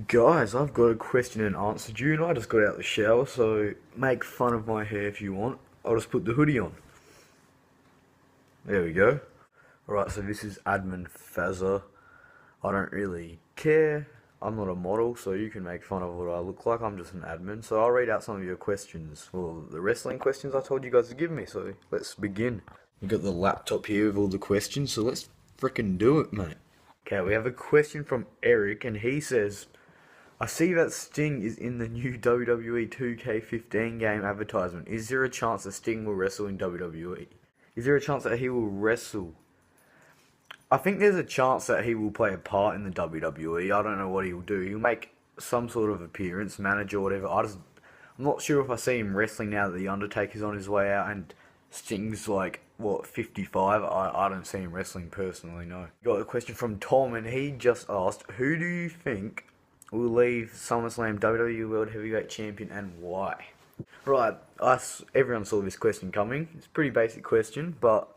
Guys, I've got a question and answer due, and I just got out of the shower, so make fun of my hair if you want. I'll just put the hoodie on. There we go. Alright, so this is Admin Fazza. I don't really care. I'm not a model, so you can make fun of what I look like. I'm just an admin. So I'll read out some of your questions. Well, the wrestling questions I told you guys to give me, so let's begin. We got the laptop here with all the questions, so let's frickin' do it, mate. Okay, we have a question from Eric, and he says, I see that Sting is in the new WWE 2K15 game advertisement. Is there a chance that Sting will wrestle in WWE? Is there a chance that he will wrestle? I think there's a chance that he will play a part in the WWE. I don't know what he'll do. He'll make some sort of appearance, manager or whatever. I'm not sure if I see him wrestling now that The Undertaker's on his way out and Sting's like, what, 55? I don't see him wrestling personally, no. Got a question from Tom, and he just asked, who do you think will leave SummerSlam WWE World Heavyweight Champion and why? Right, everyone saw this question coming. It's a pretty basic question, but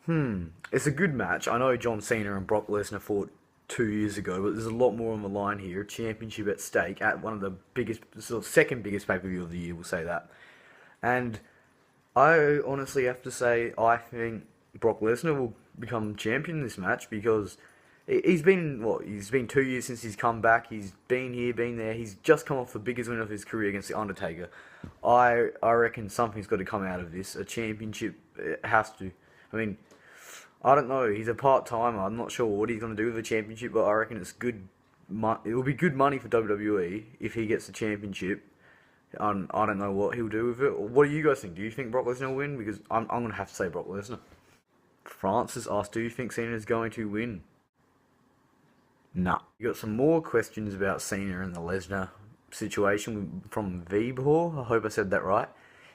it's a good match. I know John Cena and Brock Lesnar fought 2 years ago, but there's a lot more on the line here. Championship at stake at one of the biggest, sort of second biggest pay-per-view of the year, we'll say that. And I honestly have to say, I think Brock Lesnar will become champion in this match because he's been 2 years since he's come back. He's been here, been there. He's just come off the biggest win of his career against The Undertaker. I reckon something's got to come out of this. A championship, it has to. I mean, I don't know. He's a part-timer. I'm not sure what he's going to do with the championship, but I reckon it's good. It will be good money for WWE if he gets the championship. I don't know what he'll do with it. What do you guys think? Do you think Brock Lesnar will win? Because I'm going to have to say Brock Lesnar. Francis asked, do you think Cena is going to win? Nah. You got some more questions about Cena and the Lesnar situation from Vibor. I hope I said that right.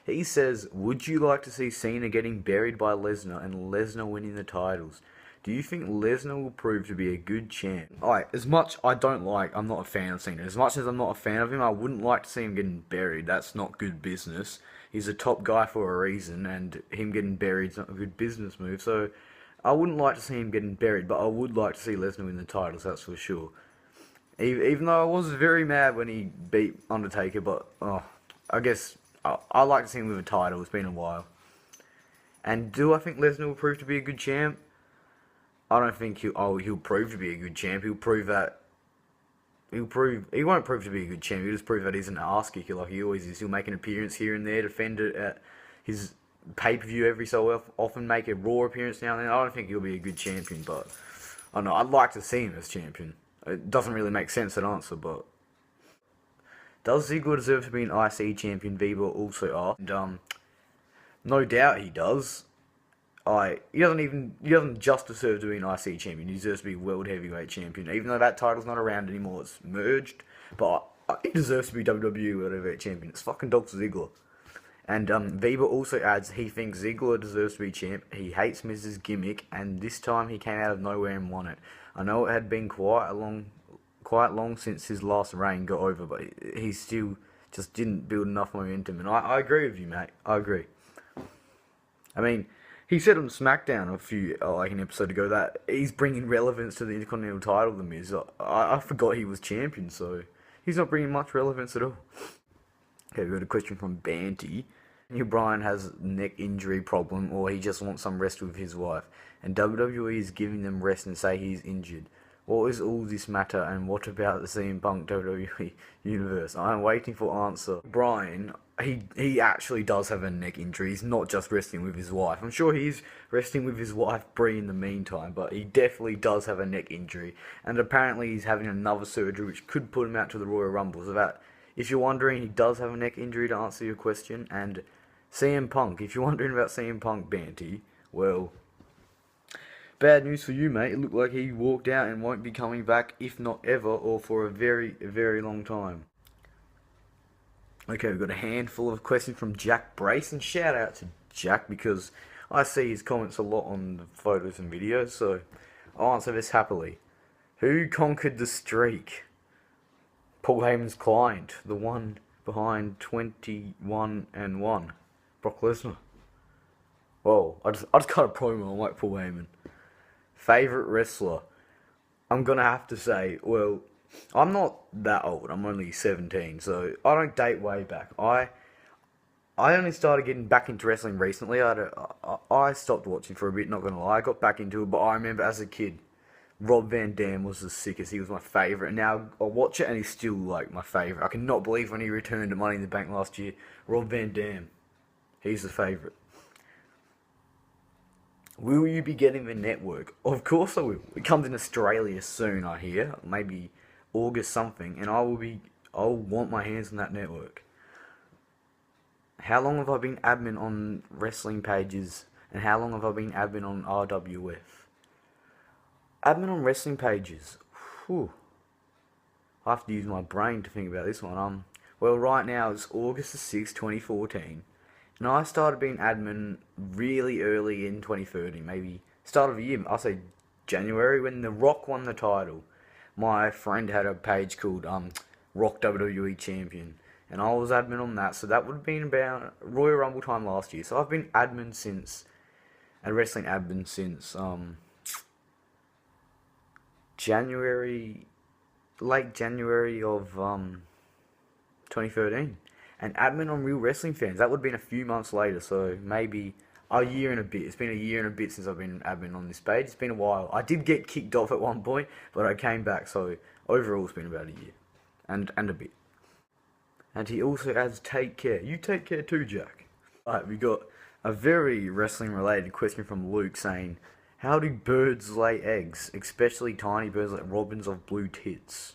He says, would you like to see Cena getting buried by Lesnar and Lesnar winning the titles? Do you think Lesnar will prove to be a good champ? Alright, as much I'm not a fan of Cena. As much as I'm not a fan of him, I wouldn't like to see him getting buried. That's not good business. He's a top guy for a reason, and him getting buried is not a good business move. So, I wouldn't like to see him getting buried, but I would like to see Lesnar win the titles, that's for sure. Even though I was very mad when he beat Undertaker, but I guess I like to see him with a title. It's been a while. And do I think Lesnar will prove to be a good champ? I don't think he'll prove to be a good champ. He won't prove to be a good champ. He'll just prove that he's an ass kicker like he always is. He'll make an appearance here and there, defend it at his pay-per-view every so often, make a Raw appearance now and then. I don't think he'll be a good champion, but I don't know. I'd like to see him as champion. It doesn't really make sense, that answer, but does Ziggler deserve to be an IC champion? Vibor also asked. And, no doubt he does. He doesn't just deserve to be an IC champion. He deserves to be World Heavyweight Champion. Even though that title's not around anymore, it's merged. But he deserves to be WWE World Heavyweight Champion. It's fucking Dolph Ziggler. And Vibor also adds he thinks Ziggler deserves to be champ. He hates Miz's gimmick, and this time he came out of nowhere and won it. I know it had been quite long since his last reign got over, but he still just didn't build enough momentum. And I agree with you, mate. I agree. I mean, he said on SmackDown an episode ago that he's bringing relevance to the Intercontinental title, The Miz. I forgot he was champion, so he's not bringing much relevance at all. Okay, we got a question from Banty. Daniel Bryan has neck injury problem, or he just wants some rest with his wife, and WWE is giving them rest and say he's injured. What is all this matter, and what about the CM Punk WWE universe? I am waiting for answer. Bryan, he actually does have a neck injury. He's not just resting with his wife. I'm sure he's resting with his wife Brie in the meantime, but he definitely does have a neck injury, and apparently he's having another surgery which could put him out to the Royal Rumble. So that, if you're wondering, he does have a neck injury, to answer your question. And CM Punk, if you're wondering about CM Punk, Banty, well, bad news for you, mate. It looked like he walked out and won't be coming back, if not ever, or for a very, very long time. Okay, we've got a handful of questions from Jack Brace, and shout out to Jack because I see his comments a lot on the photos and videos, so I'll answer this happily. Who conquered the streak? Paul Heyman's client, the one behind 21-1, Brock Lesnar. Well, I just cut a promo on like Paul Heyman. Favorite wrestler? I'm gonna have to say, well, I'm not that old. I'm only 17, so I don't date way back. I only started getting back into wrestling recently. I stopped watching for a bit. Not gonna lie, I got back into it, but I remember as a kid, Rob Van Dam was the sickest. He was my favorite, and now I watch it, and he's still like my favorite. I cannot believe when he returned to Money in the Bank last year. Rob Van Dam, he's the favorite. Will you be getting the network? Of course I will. It comes in Australia soon, I hear. Maybe August something, and I'll want my hands on that network. How long have I been admin on wrestling pages, and how long have I been admin on RWF? Admin on wrestling pages. Whew. I have to use my brain to think about this one. Well, right now it's August the 6th, 2014. And I started being admin really early in 2013, maybe start of the year. I'll say January when The Rock won the title. My friend had a page called Rock WWE Champion, and I was admin on that. So that would have been about Royal Rumble time last year. So I've been admin since, and wrestling admin since January, late January of 2013. And admin on Real Wrestling Fans. That would have been a few months later, so maybe a year and a bit. It's been a year and a bit since I've been admin on this page. It's been a while. I did get kicked off at one point, but I came back, so overall it's been about a year. And a bit. And he also adds take care. You take care too, Jack. Alright, we got a very wrestling related question from Luke saying, how do birds lay eggs, especially tiny birds like robins of blue tits?